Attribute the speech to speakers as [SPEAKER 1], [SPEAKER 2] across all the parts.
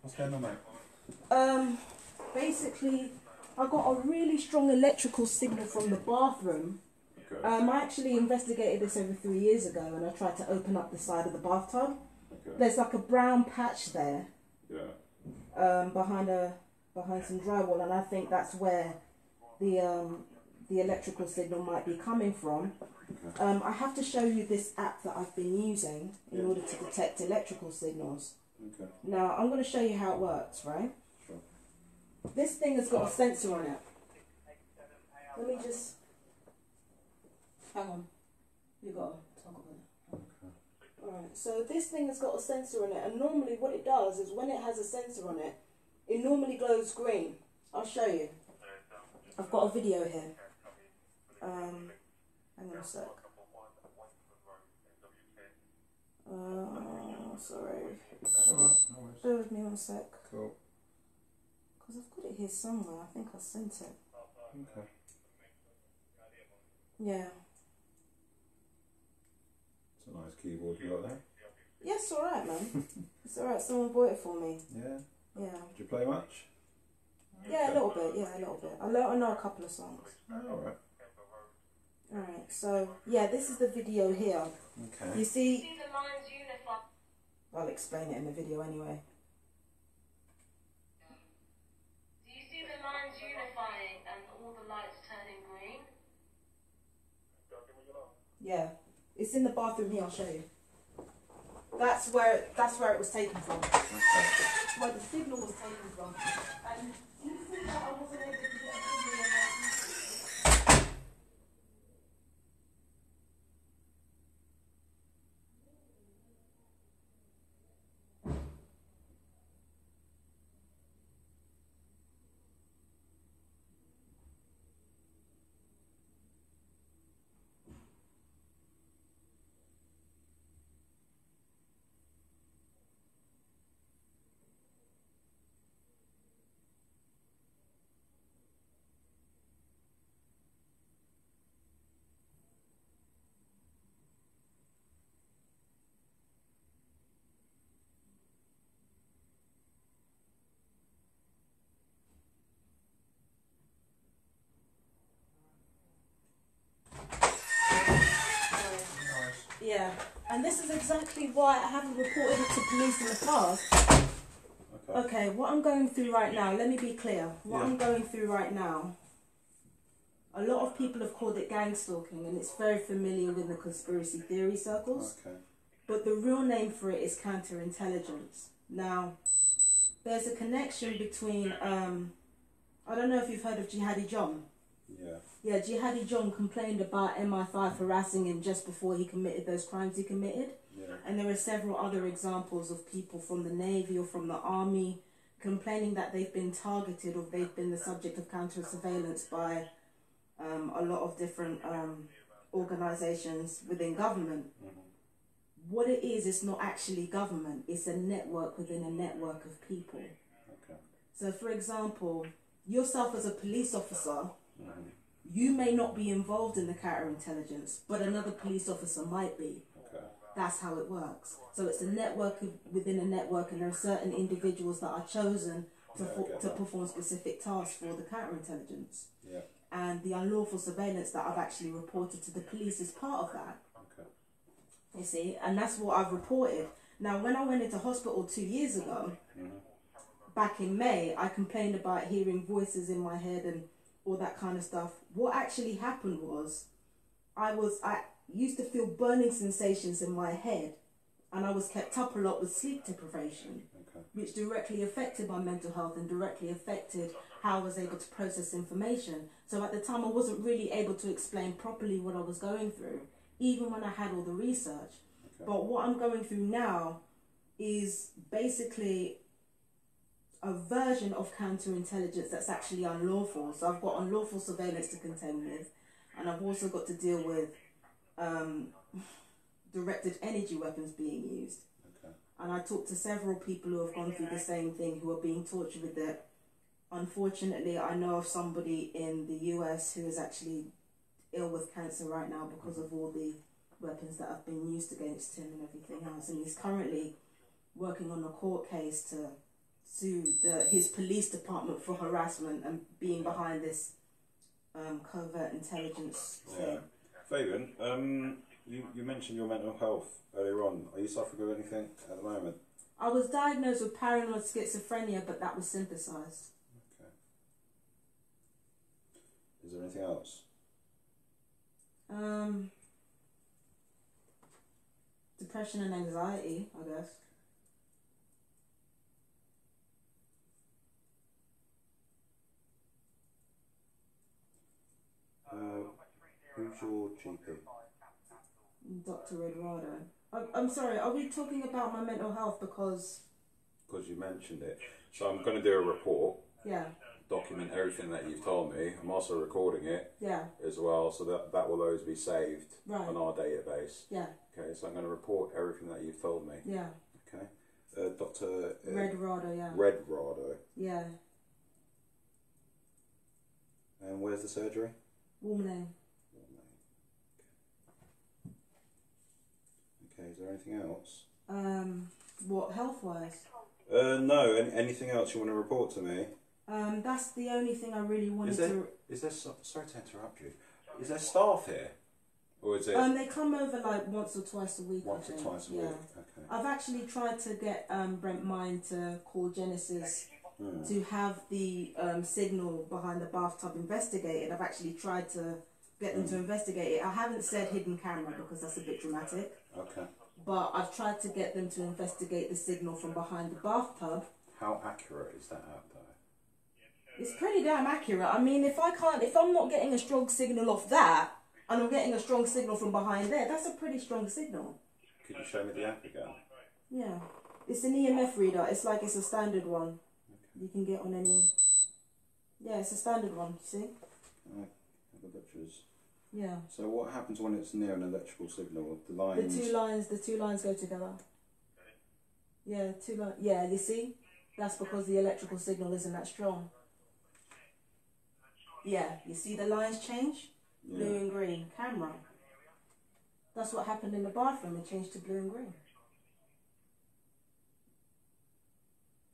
[SPEAKER 1] What's going on, mate?
[SPEAKER 2] Basically, I got a really strong electrical signal from the bathroom.
[SPEAKER 1] Okay.
[SPEAKER 2] I actually investigated this over 3 years ago, and I tried to open up the side of the bathtub.
[SPEAKER 1] Okay.
[SPEAKER 2] There's like a brown patch there.
[SPEAKER 1] Yeah.
[SPEAKER 2] Behind some drywall, and I think that's where the electrical signal might be coming from.
[SPEAKER 1] Okay.
[SPEAKER 2] I have to show you this app that I've been using in order to detect electrical signals.
[SPEAKER 1] Okay.
[SPEAKER 2] Now, I'm going to show you how it works, right?
[SPEAKER 1] Sure.
[SPEAKER 2] This thing has got a sensor on it. Let me just... Hang on. You got to talk about it.
[SPEAKER 1] Okay.
[SPEAKER 2] Alright, so this thing has got a sensor on it, and normally what it does is when it has a sensor on it, it normally glows green. I'll show you. I've got a video here. Hang on a sec. Sorry.
[SPEAKER 1] Alright, no worries.
[SPEAKER 2] Bear with me one sec.
[SPEAKER 1] Cool.
[SPEAKER 2] Because I've got it here somewhere. I think I sent it.
[SPEAKER 1] Okay.
[SPEAKER 2] Yeah.
[SPEAKER 1] It's a nice keyboard you got there.
[SPEAKER 2] Yeah, it's alright, man. It's alright. Someone bought it for me.
[SPEAKER 1] Yeah.
[SPEAKER 2] Yeah.
[SPEAKER 1] Did you play much?
[SPEAKER 2] Yeah, a little bit. Yeah, a little bit. I know a couple of songs.
[SPEAKER 1] Oh, alright.
[SPEAKER 2] Alright, so yeah, this is the video here.
[SPEAKER 1] Okay.
[SPEAKER 2] You see, I'll explain it in the video anyway.
[SPEAKER 3] Do you see the lines unifying and all the lights turning green?
[SPEAKER 2] Yeah, it's in the bathroom here. I'll show you. That's where it was taken from.
[SPEAKER 1] Okay.
[SPEAKER 2] Where the signal was taken from. And you see that I wasn't able to get a signal on my Yeah, and this is exactly why I haven't reported it to police in the past. Okay, what I'm going through right now, let me be clear. What I'm going through right now, a lot of people have called it gang stalking, and it's very familiar within the conspiracy theory circles.
[SPEAKER 1] Okay.
[SPEAKER 2] But the real name for it is counterintelligence. Now, there's a connection between, I don't know if you've heard of Jihadi John.
[SPEAKER 1] Yeah.
[SPEAKER 2] Yeah, Jihadi John complained about MI5 harassing him just before he committed those crimes he committed.
[SPEAKER 1] Yeah.
[SPEAKER 2] And there are several other examples of people from the Navy or from the Army complaining that they've been targeted or they've been the subject of counter-surveillance by a lot of different organisations within government.
[SPEAKER 1] Mm-hmm.
[SPEAKER 2] What it is, it's not actually government. It's a network within a network of people.
[SPEAKER 1] Okay.
[SPEAKER 2] So, for example, yourself as a police officer,
[SPEAKER 1] Mm-hmm.
[SPEAKER 2] you may not be involved in the counterintelligence, but another police officer might be.
[SPEAKER 1] Okay.
[SPEAKER 2] That's how it works. So it's a network within a network, and there are certain individuals that are chosen to perform specific tasks for the counterintelligence.
[SPEAKER 1] Yeah.
[SPEAKER 2] And the unlawful surveillance that I've actually reported to the police is part of that.
[SPEAKER 1] Okay.
[SPEAKER 2] You see, and that's what I've reported. Now, when I went into hospital 2 years ago, back in May, I complained about hearing voices in my head and all that kind of stuff. What actually happened was, I used to feel burning sensations in my head, and I was kept up a lot with sleep deprivation, which directly affected my mental health and directly affected how I was able to process information. So at the time, I wasn't really able to explain properly what I was going through, even when I had all the research. But what I'm going through now is basically a version of counterintelligence that's actually unlawful. So I've got unlawful surveillance to contend with, and I've also got to deal with directed energy weapons being used.
[SPEAKER 1] Okay.
[SPEAKER 2] And I talked to several people who have gone through the same thing, who are being tortured with it. Unfortunately, I know of somebody in the US who is actually ill with cancer right now because of all the weapons that have been used against him and everything else, and he's currently working on a court case to sue his police department for harassment and being behind this covert intelligence thing.
[SPEAKER 1] Yeah. Fabian, you mentioned your mental health earlier on. Are you suffering with anything at the moment?
[SPEAKER 2] I was diagnosed with paranoid schizophrenia, but that was synthesized.
[SPEAKER 1] Okay. Is there anything else?
[SPEAKER 2] Depression and anxiety, I guess.
[SPEAKER 1] Who's your GP?
[SPEAKER 2] Dr. Eduardo. I'm sorry, are we talking about my mental health because
[SPEAKER 1] Because you mentioned it. So I'm going to do a report,
[SPEAKER 2] yeah,
[SPEAKER 1] document everything that you've told me. I'm also recording it
[SPEAKER 2] yeah,
[SPEAKER 1] as well, so that will always be saved
[SPEAKER 2] right,
[SPEAKER 1] on our database.
[SPEAKER 2] yeah,
[SPEAKER 1] Okay, so I'm going to report everything that you've told me.
[SPEAKER 2] yeah.
[SPEAKER 1] Okay. Dr.
[SPEAKER 2] Eduardo, yeah.
[SPEAKER 1] Redrado.
[SPEAKER 2] Yeah.
[SPEAKER 1] And where's the surgery?
[SPEAKER 2] Warming.
[SPEAKER 1] Okay, is there anything else?
[SPEAKER 2] What, health-wise?
[SPEAKER 1] No, anything else you want to report to me?
[SPEAKER 2] That's the only thing I really wanted
[SPEAKER 1] Is there, sorry to interrupt you, is there staff here? Or is it
[SPEAKER 2] they come over like once or twice a week,
[SPEAKER 1] once
[SPEAKER 2] I
[SPEAKER 1] or
[SPEAKER 2] think.
[SPEAKER 1] twice a
[SPEAKER 2] Yeah.
[SPEAKER 1] week? Okay.
[SPEAKER 2] I've actually tried to get Brent Mine to call Genesis to have the signal behind the bathtub investigated. I've actually tried to get them to investigate it. I haven't said hidden camera because that's a bit dramatic.
[SPEAKER 1] Okay.
[SPEAKER 2] But I've tried to get them to investigate the signal from behind the bathtub.
[SPEAKER 1] How accurate is that out there?
[SPEAKER 2] It's pretty damn accurate. I mean, if I'm not getting a strong signal off that, and I'm getting a strong signal from behind there, that's a pretty strong signal.
[SPEAKER 1] Could you show me the app again?
[SPEAKER 2] Yeah. It's an EMF reader. It's like it's a standard one. Okay. You can get on any... Yeah, it's a standard one, you see?
[SPEAKER 1] Have the butchers.
[SPEAKER 2] Yeah.
[SPEAKER 1] So what happens when it's near an electrical signal? The lines...
[SPEAKER 2] The two lines go together. Yeah, yeah, you see? That's because the electrical signal isn't that strong. Yeah, you see the lines change?
[SPEAKER 1] Yeah.
[SPEAKER 2] Blue and green. Camera. That's what happened in the bathroom. It changed to blue and green.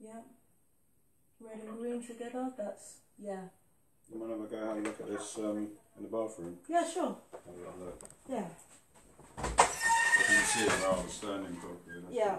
[SPEAKER 2] Yeah. Red and green together. That's, yeah.
[SPEAKER 1] You want to go have a look at this in the bathroom?
[SPEAKER 2] Yeah, sure.
[SPEAKER 1] Have a little look.
[SPEAKER 2] Yeah.
[SPEAKER 1] I can see it while I was standing properly.
[SPEAKER 2] Yeah.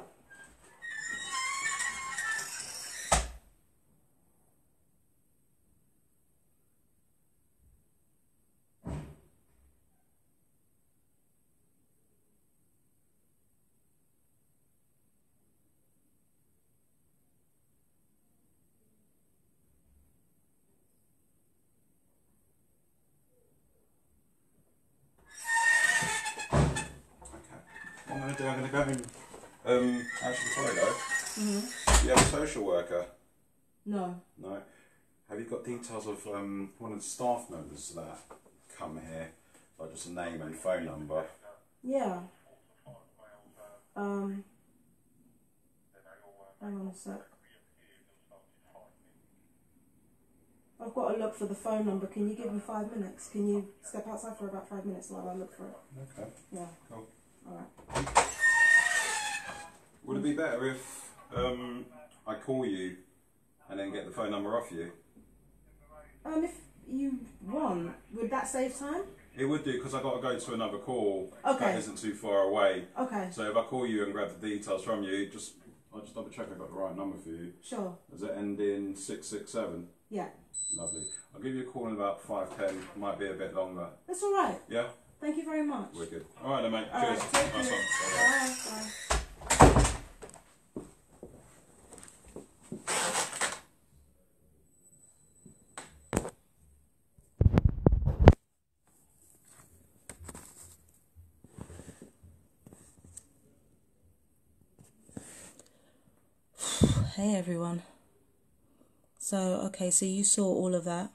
[SPEAKER 1] I'm going to go and actually sorry though. Do you have a social worker?
[SPEAKER 2] No.
[SPEAKER 1] No. Have you got details of one of the staff members that come here? Like just a name and phone number?
[SPEAKER 2] Yeah. Hang on a sec. I've got to look for the phone number. Can you give me 5 minutes? Can you step outside for about 5 minutes while I look for it?
[SPEAKER 1] Okay.
[SPEAKER 2] Yeah.
[SPEAKER 1] Cool.
[SPEAKER 2] Alright.
[SPEAKER 1] Would it be better if I call you and then get the phone number off you?
[SPEAKER 2] If you want, would that save time?
[SPEAKER 1] It would do because I got to go to another call
[SPEAKER 2] Okay.
[SPEAKER 1] that isn't too far away.
[SPEAKER 2] Okay.
[SPEAKER 1] So if I call you and grab the details from you, I'll just double check I got the right number for you.
[SPEAKER 2] Sure.
[SPEAKER 1] Does it end in 667?
[SPEAKER 2] Yeah.
[SPEAKER 1] Lovely. I'll give you a call in about 5-10. Might be a bit longer.
[SPEAKER 2] That's alright.
[SPEAKER 1] Yeah?
[SPEAKER 2] Thank you very much.
[SPEAKER 1] We're good. Alright then mate.
[SPEAKER 2] All
[SPEAKER 1] Cheers.
[SPEAKER 2] right, take
[SPEAKER 1] Nice
[SPEAKER 2] care.
[SPEAKER 1] one. Bye.
[SPEAKER 2] Bye. Bye. Hey everyone. So you saw all of that.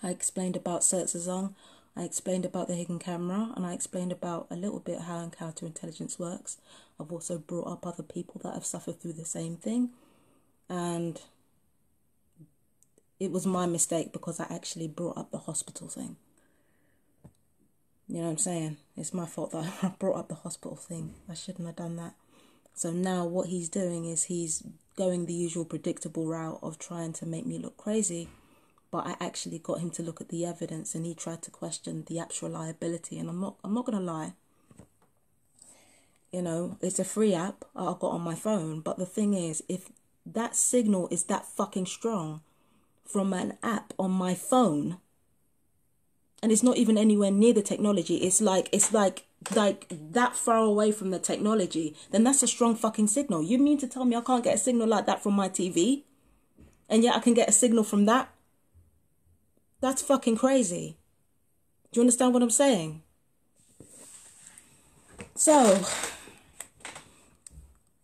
[SPEAKER 2] I explained about Sezong, I explained about the hidden camera, and I explained about a little bit how counterintelligence works. I've also brought up other people that have suffered through the same thing, and it was my mistake because I actually brought up the hospital thing. You know what I'm saying? It's my fault that I brought up the hospital thing. I shouldn't have done that. So now what he's doing is he's going the usual predictable route of trying to make me look crazy. But I actually got him to look at the evidence, and he tried to question the actual liability. And I'm not gonna lie. You know, it's a free app I got on my phone. But the thing is, if that signal is that fucking strong from an app on my phone, and it's not even anywhere near the technology, it's like that far away from the technology, then that's a strong fucking signal. You mean to tell me I can't get a signal like that from my TV? And yet I can get a signal from that? That's fucking crazy. Do you understand what I'm saying? So,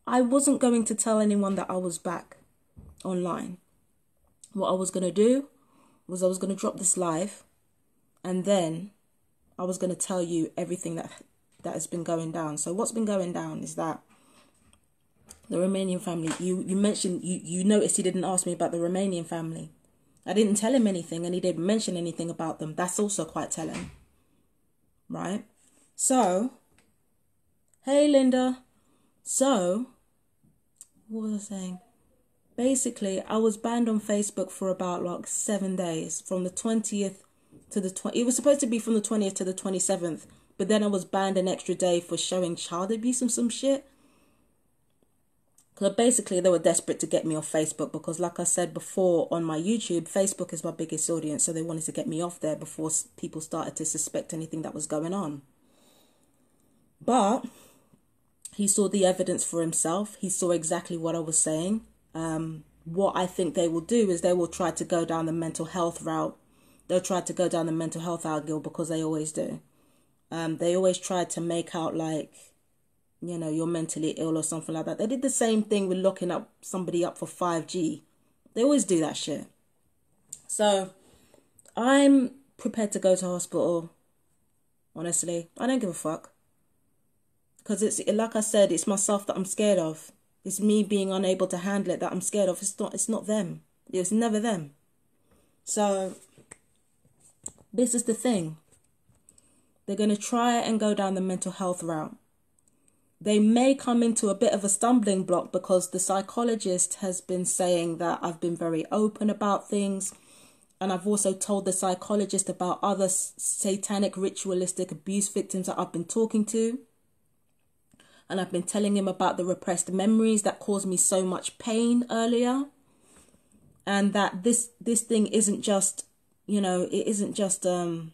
[SPEAKER 2] I wasn't going to tell anyone that I was back online. What I was going to do was I was going to drop this live, and then I was going to tell you everything that has been going down. So what's been going down is that the Romanian family, you mentioned, you noticed he didn't ask me about the Romanian family. I didn't tell him anything, and he didn't mention anything about them. That's also quite telling. Right? So, hey Linda. So, what was I saying? Basically, I was banned on Facebook for about like 7 days. From the 20th to the 20th. It was supposed to be from the 20th to the 27th. But then I was banned an extra day for showing child abuse and some shit. Because basically they were desperate to get me off Facebook, because like I said before on my YouTube, Facebook is my biggest audience, so they wanted to get me off there before people started to suspect anything that was going on. But he saw the evidence for himself. He saw exactly what I was saying. What I think they will do is they will try to go down the mental health route. They'll try to go down the mental health angle, because they always do. They always try to make out like, you know, you're mentally ill or something like that. They did the same thing with locking up somebody up for 5G. They always do that shit. So, I'm prepared to go to hospital. Honestly, I don't give a fuck. Because it's, like I said, it's myself that I'm scared of. It's me being unable to handle it that I'm scared of. It's not them. It's never them. So, this is the thing. They're going to try and go down the mental health route. They may come into a bit of a stumbling block, because the psychologist has been saying that I've been very open about things. And I've also told the psychologist about other satanic ritualistic abuse victims that I've been talking to. And I've been telling him about the repressed memories that caused me so much pain earlier. And that this thing isn't just, you know, it isn't just, you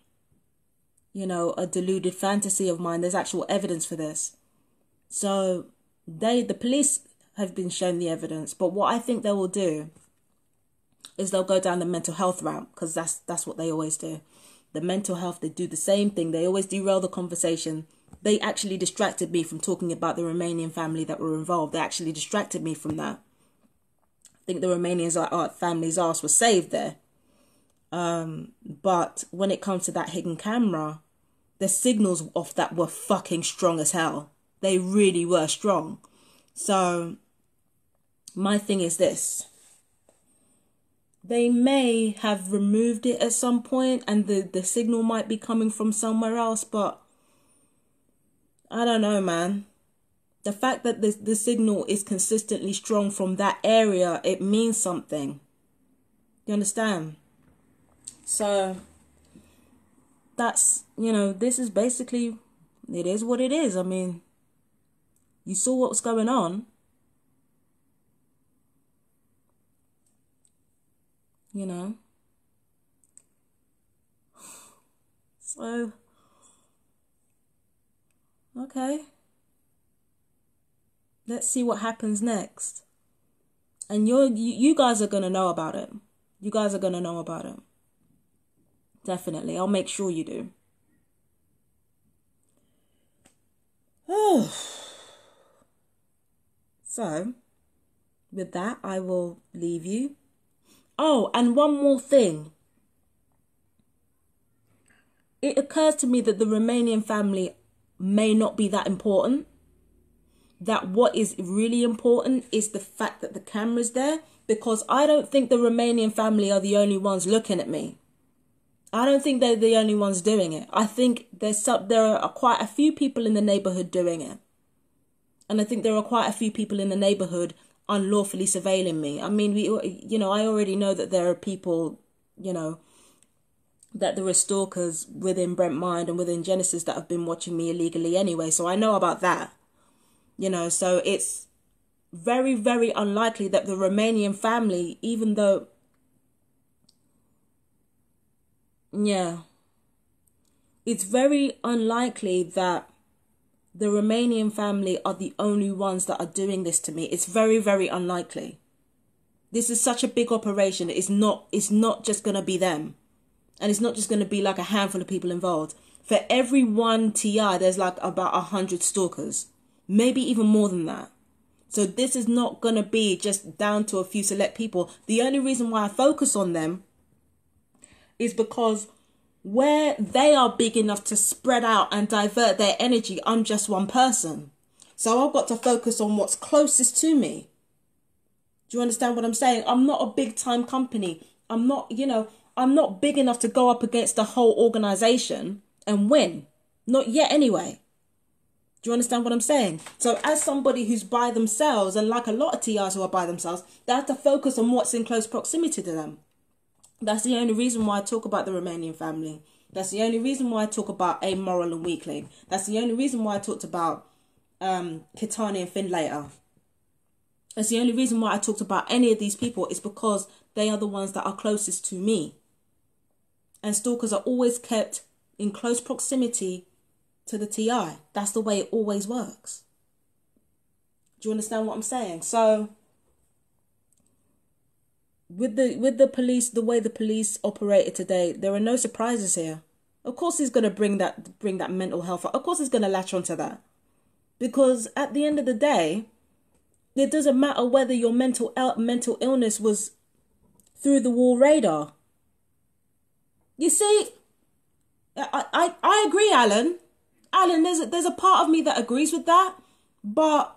[SPEAKER 2] know, a deluded fantasy of mine. There's actual evidence for this. So the police have been shown the evidence. But what I think they will do is they'll go down the mental health route, because that's what they always do. The mental health, they do the same thing. They always derail the conversation. They actually distracted me from talking about the Romanian family that were involved. They actually distracted me from that. I think the Romanian family's ass was saved there. But when it comes to that hidden camera, the signals off that were fucking strong as hell. They really were strong. So, my thing is this. They may have removed it at some point, and the signal might be coming from somewhere else, but I don't know, man. The fact that the signal is consistently strong from that area, it means something. You understand? So, that's, you know, this is basically, it is what it is. I mean, you saw what was going on. You know. So, okay. Let's see what happens next. And you guys are going to know about it. You guys are going to know about it. Definitely. I'll make sure you do. Oh. So, with that, I will leave you. Oh, and one more thing. It occurs to me that the Romanian family may not be that important. That what is really important is the fact that the camera's there. Because I don't think the Romanian family are the only ones looking at me. I don't think they're the only ones doing it. I think there are quite a few people in the neighborhood doing it. And I think there are quite a few people in the neighborhood unlawfully surveilling me. I mean, I already know that there are people, that there are stalkers within Brent Mind and within Genesis that have been watching me illegally anyway. So I know about that, so it's very, very unlikely that the Romanian family, even though, it's very unlikely that the Romanian family are the only ones that are doing this to me. It's very, very unlikely. This is such a big operation. It's not just going to be them. And it's not just going to be like a handful of people involved. For every one TI, there's like about 100 stalkers. Maybe even more than that. So this is not going to be just down to a few select people. The only reason why I focus on them is because where they are big enough to spread out and divert their energy, I'm just one person. So I've got to focus on what's closest to me. Do you understand what I'm saying? I'm not a big time company. I'm not big enough to go up against the whole organization and win. Not yet anyway. Do you understand what I'm saying? So as somebody who's by themselves, and like a lot of TRs who are by themselves, they have to focus on what's in close proximity to them. That's the only reason why I talk about the Romanian family. That's the only reason why I talk about Amoral and Weakling. That's the only reason why I talked about Kitani and Findlater. That's the only reason why I talked about any of these people is because they are the ones that are closest to me. And stalkers are always kept in close proximity to the TI. That's the way it always works. Do you understand what I'm saying? So with the police, the way the police operated today, there are no surprises here. Of course he's going to bring that mental health up. Of course he's going to latch onto that. Because at the end of the day, it doesn't matter whether your mental illness was through the wall radar. You see, I agree, Alan. Alan, there's a part of me that agrees with that, but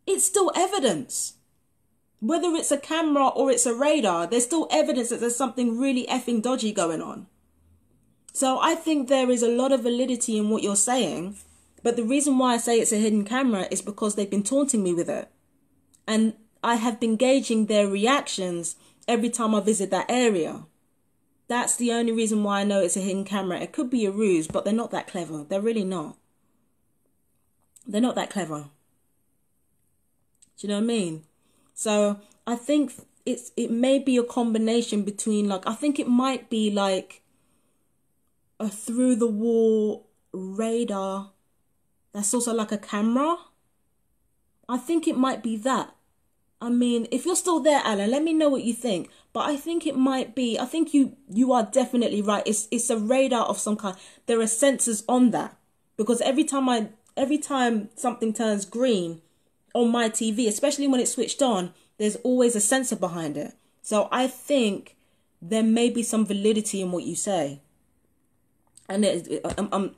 [SPEAKER 2] it's still evidence. Whether it's a camera or it's a radar, there's still evidence that there's something really effing dodgy going on. So I think there is a lot of validity in what you're saying, but the reason why I say it's a hidden camera is because they've been taunting me with it. And I have been gauging their reactions every time I visit that area. That's the only reason why I know it's a hidden camera. It could be a ruse, but they're not that clever. They're really not. They're not that clever. Do you know what I mean? So I think it may be a combination between, like, I think it might be like a through the wall radar that's also like a camera. I think it might be that. I mean, if you're still there, Alan, let me know what you think. But I think it might be, I think you are definitely right. It's a radar of some kind. There are sensors on that. Because every time something turns green on my TV, especially when it's switched on, there's always a sensor behind it. So I think there may be some validity in what you say. And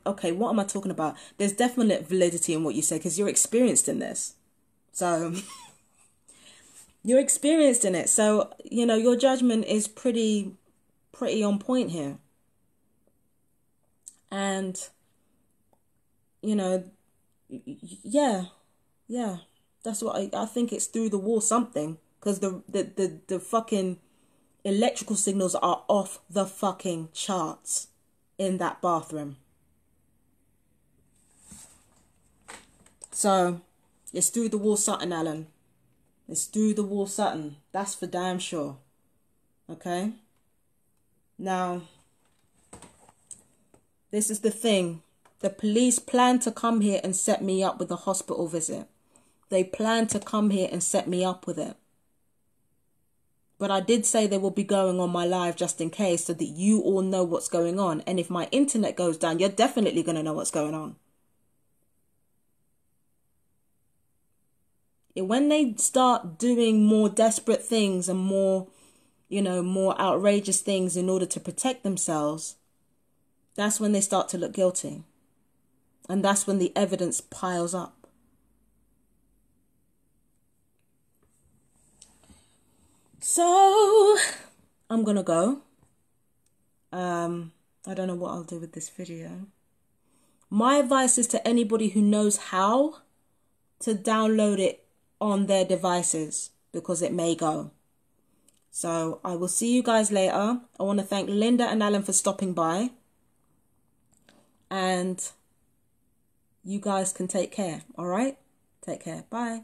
[SPEAKER 2] okay, what am I talking about? There's definite validity in what you say because you're experienced in this. So you're experienced in it. So, your judgment is pretty on point here. And, yeah. That's what I think it's through the wall something. Because the fucking electrical signals are off the fucking charts in that bathroom. So, it's through the wall something, Alan. It's through the wall something. That's for damn sure. Okay? Now, this is the thing. The police plan to come here and set me up with a hospital visit. They plan to come here and set me up with it. But I did say they will be going on my live just in case so that you all know what's going on. And if my internet goes down, you're definitely going to know what's going on. When they start doing more desperate things and more, more outrageous things in order to protect themselves, that's when they start to look guilty. And that's when the evidence piles up. So, I'm going to go. I don't know what I'll do with this video. My advice is to anybody who knows how to download it on their devices because it may go. So I will see you guys later. I want to thank Linda and Alan for stopping by. And you guys can take care, all right? Take care. Bye.